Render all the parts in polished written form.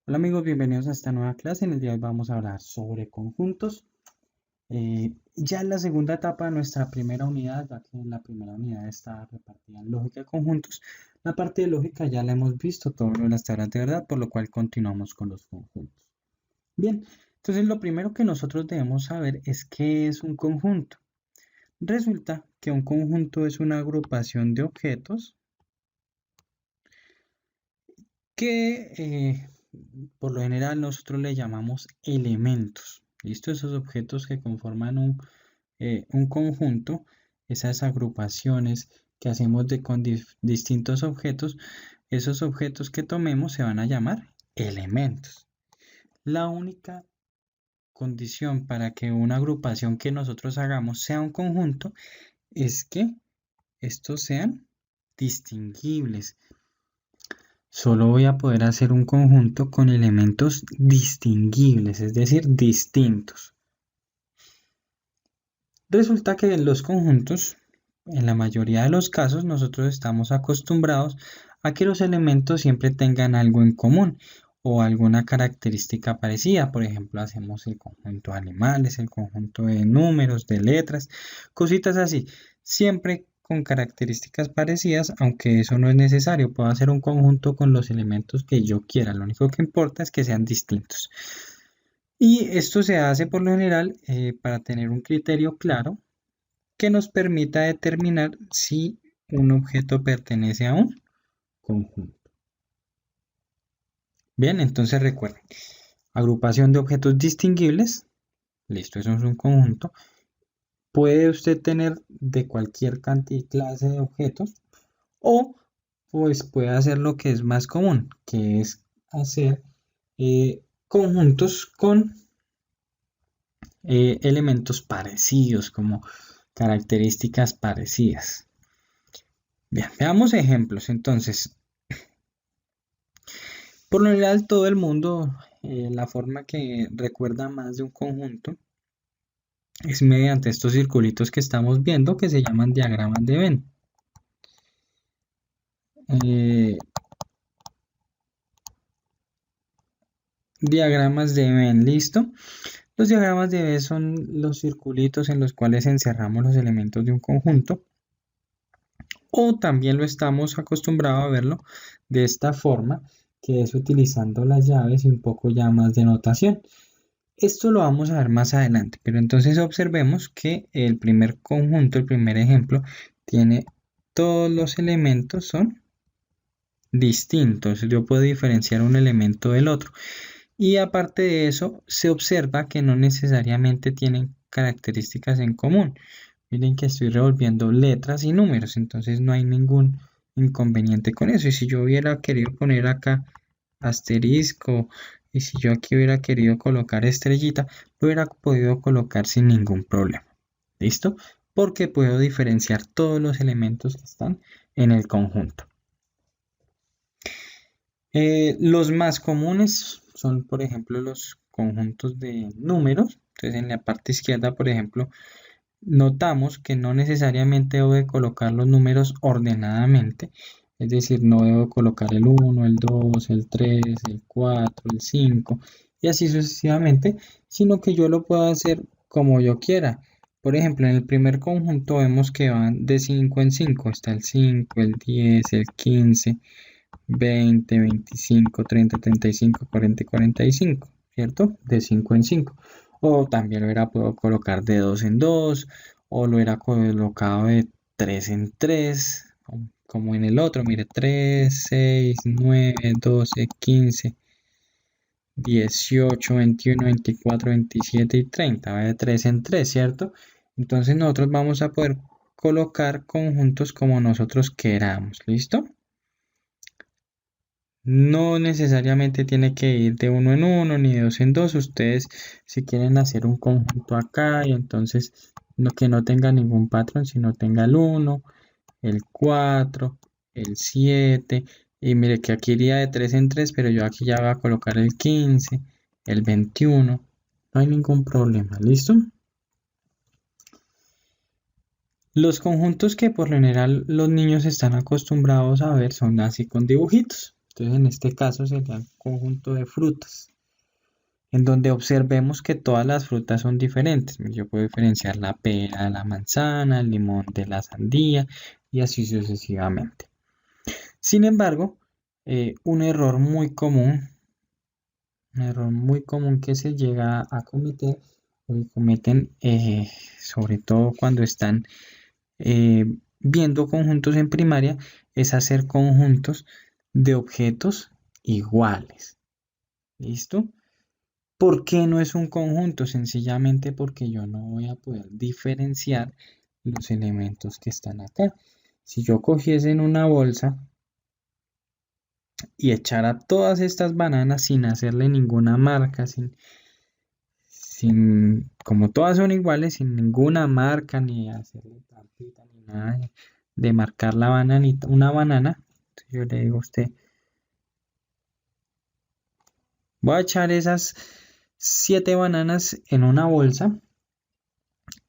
Hola amigos, bienvenidos a esta nueva clase. En el día de hoy vamos a hablar sobre conjuntos. Ya en la segunda etapa de nuestra primera unidad, ya que la primera unidad está repartida en lógica de conjuntos, la parte de lógica ya la hemos visto, todo lo de las tablas de verdad, por lo cual continuamos con los conjuntos. Bien, entonces lo primero que nosotros debemos saber es qué es un conjunto. Resulta que un conjunto es una agrupación de objetos que por lo general nosotros le llamamos elementos. ¿Listo? Esos objetos que conforman un conjunto, esas agrupaciones que hacemos con distintos objetos, esos objetos que tomemos se van a llamar elementos. La única condición para que una agrupación que nosotros hagamos sea un conjunto es que estos sean distinguibles. Solo voy a poder hacer un conjunto con elementos distinguibles, es decir, distintos. Resulta que en los conjuntos, en la mayoría de los casos, nosotros estamos acostumbrados a que los elementos siempre tengan algo en común o alguna característica parecida. Por ejemplo, hacemos el conjunto de animales, el conjunto de números, de letras, cositas así. Siempre con características parecidas, aunque eso no es necesario. Puedo hacer un conjunto con los elementos que yo quiera. Lo único que importa es que sean distintos. Y esto se hace por lo general para tener un criterio claro que nos permita determinar si un objeto pertenece a un conjunto. Bien, entonces recuerden, agrupación de objetos distinguibles, listo, eso es un conjunto. Puede usted tener de cualquier cantidad y clase de objetos o pues puede hacer lo que es más común, que es hacer conjuntos con elementos parecidos, como características parecidas. Bien, veamos ejemplos. Entonces, por lo general, todo el mundo, la forma que recuerda más de un conjunto es mediante estos circulitos que estamos viendo que se llaman diagramas de Venn. Eh, diagramas de Venn, ¿listo? Los diagramas de Venn son los circulitos en los cuales encerramos los elementos de un conjunto, o también lo estamos acostumbrados a verlo de esta forma, que es utilizando las llaves y un poco ya más de notación. Esto lo vamos a ver más adelante, pero entonces observemos que el primer conjunto, el primer ejemplo, tiene todos los elementos son distintos. Yo puedo diferenciar un elemento del otro. Y aparte de eso, se observa que no necesariamente tienen características en común. Miren que estoy revolviendo letras y números, entonces no hay ningún inconveniente con eso. Y si yo hubiera querido poner acá asterisco, y si yo aquí hubiera querido colocar estrellita, lo hubiera podido colocar sin ningún problema. ¿Listo? Porque puedo diferenciar todos los elementos que están en el conjunto. Los más comunes son, por ejemplo, los conjuntos de números. Entonces, en la parte izquierda, por ejemplo, notamos que no necesariamente debo de colocar los números ordenadamente. Es decir, no debo colocar el 1, el 2, el 3, el 4, el 5 y así sucesivamente, sino que yo lo puedo hacer como yo quiera. Por ejemplo, en el primer conjunto vemos que van de 5 en 5. Está el 5, el 10, el 15. 20, 25, 30, 35, 40 y 45, ¿cierto? De 5 en 5. O también lo hubiera podido colocar de 2 en 2, o lo hubiera colocado de 3 en 3, como en el otro, mire, 3, 6, 9, 12, 15, 18, 21, 24, 27 y 30, va de 3 en 3, ¿cierto? Entonces nosotros vamos a poder colocar conjuntos como nosotros queramos, ¿listo? No necesariamente tiene que ir de uno en uno ni de dos en dos. Ustedes si quieren hacer un conjunto acá y entonces que no tenga ningún patrón, sino tenga el 1, el 4, el 7. Y mire que aquí iría de 3 en 3, pero yo aquí ya voy a colocar el 15, el 21. No hay ningún problema, ¿listo? Los conjuntos que por lo general los niños están acostumbrados a ver son así con dibujitos. Entonces, en este caso sería un conjunto de frutas, en donde observemos que todas las frutas son diferentes. Yo puedo diferenciar la pera de la manzana, el limón de la sandía y así sucesivamente. Sin embargo, un error muy común que se llega a cometer, o que cometen sobre todo cuando están viendo conjuntos en primaria, es hacer conjuntos de objetos iguales. ¿Listo? ¿Por qué no es un conjunto? Sencillamente porque yo no voy a poder diferenciar los elementos que están acá. Si yo cogiese en una bolsa y echara todas estas bananas sin hacerle ninguna marca, como todas son iguales, sin ninguna marca, ni hacerle trampita, ni nada de marcar la bananita, una banana, yo le digo a usted, voy a echar esas 7 bananas en una bolsa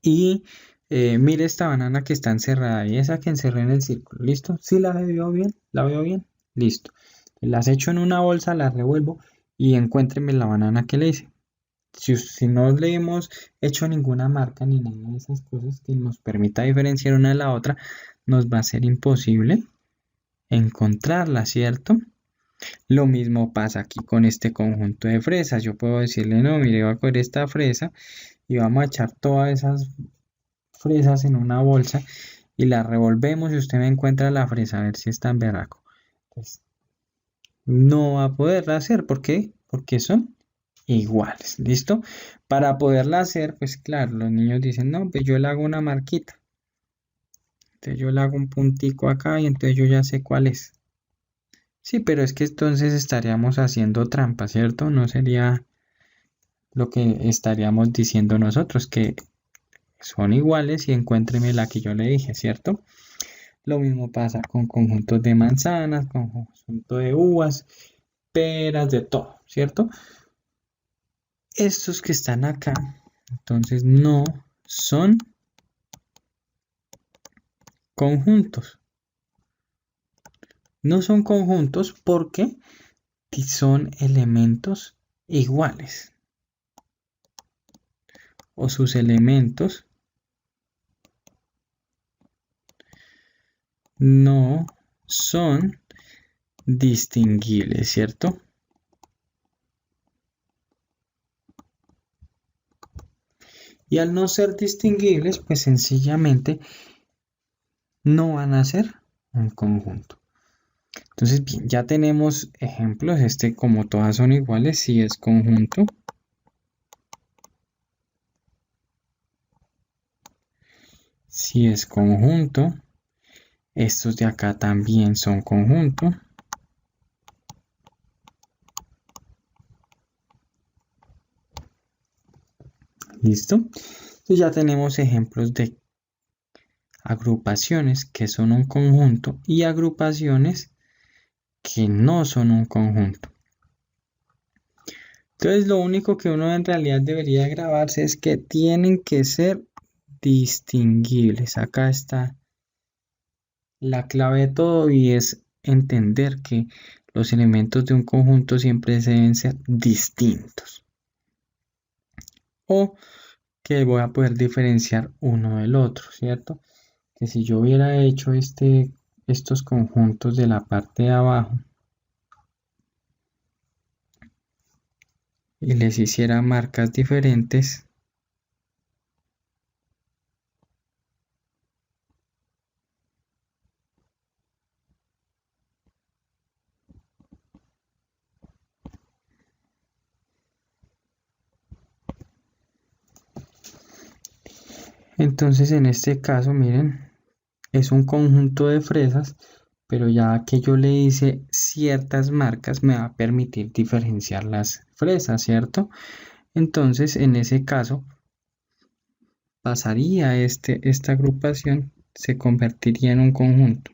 y mire esta banana que está encerrada y esa que encerré en el círculo, ¿listo? ¿Sí la veo bien? ¿La veo bien? Listo. Las echo en una bolsa, las revuelvo y encuéntreme la banana que le hice. Si no le hemos hecho ninguna marca ni nada de esas cosas que nos permita diferenciar una de la otra, nos va a ser imposible encontrarla, ¿cierto? Lo mismo pasa aquí con este conjunto de fresas. Yo puedo decirle, no, mire, voy a coger esta fresa y vamos a echar todas esas fresas en una bolsa y la revolvemos y usted me encuentra la fresa, a ver si está en berraco. Pues no va a poderla hacer, ¿por qué? Porque son iguales, ¿listo? Para poderla hacer, pues claro, los niños dicen, no, pues yo le hago una marquita. Entonces yo le hago un puntico acá y entonces yo ya sé cuál es. Sí, pero es que entonces estaríamos haciendo trampa, ¿cierto? No sería lo que estaríamos diciendo nosotros, que son iguales y encuéntreme la que yo le dije, ¿cierto? Lo mismo pasa con conjuntos de manzanas, con conjuntos de uvas, peras, de todo, ¿cierto? Estos que están acá, entonces no son conjuntos. No son conjuntos porque son elementos iguales o sus elementos no son distinguibles, ¿cierto? Y al no ser distinguibles, pues sencillamente no van a ser un conjunto. Entonces, bien, ya tenemos ejemplos. Como todas son iguales, sí es conjunto. Sí es conjunto. Estos de acá también son conjunto. ¿Listo? Entonces ya tenemos ejemplos de agrupaciones que son un conjunto y agrupaciones que no son un conjunto. Entonces lo único que uno en realidad debería grabarse es que tienen que ser distinguibles. Acá está la clave de todo y es entender que los elementos de un conjunto siempre deben ser distintos. O que voy a poder diferenciar uno del otro, ¿cierto? Que si yo hubiera hecho estos conjuntos de la parte de abajo y les hiciera marcas diferentes, entonces en este caso, miren, es un conjunto de fresas, pero ya que yo le hice ciertas marcas me va a permitir diferenciar las fresas, ¿cierto? Entonces en ese caso pasaría esta agrupación, se convertiría en un conjunto.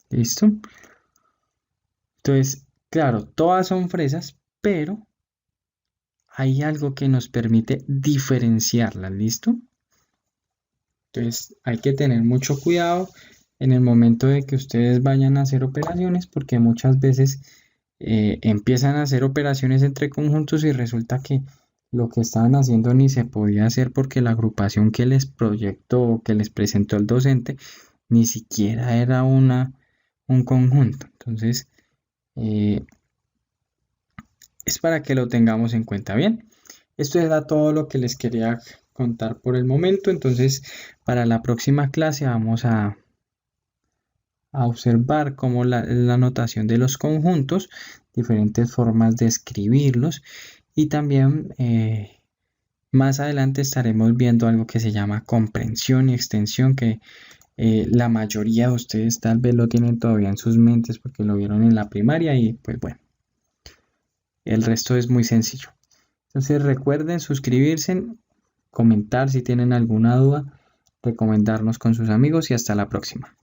¿Listo? Entonces, claro, todas son fresas, pero hay algo que nos permite diferenciarlas, ¿listo? Entonces hay que tener mucho cuidado en el momento de que ustedes vayan a hacer operaciones, porque muchas veces empiezan a hacer operaciones entre conjuntos y resulta que lo que estaban haciendo ni se podía hacer porque la agrupación que les proyectó o que les presentó el docente ni siquiera era un conjunto. Entonces, eh, es para que lo tengamos en cuenta. Bien, esto era todo lo que les quería contar por el momento. Entonces, para la próxima clase vamos a observar cómo la notación de los conjuntos, diferentes formas de escribirlos y también más adelante estaremos viendo algo que se llama comprensión y extensión, que la mayoría de ustedes tal vez lo tienen todavía en sus mentes porque lo vieron en la primaria y pues bueno, el resto es muy sencillo. Entonces recuerden suscribirse, comentar si tienen alguna duda, recomendarnos con sus amigos y hasta la próxima.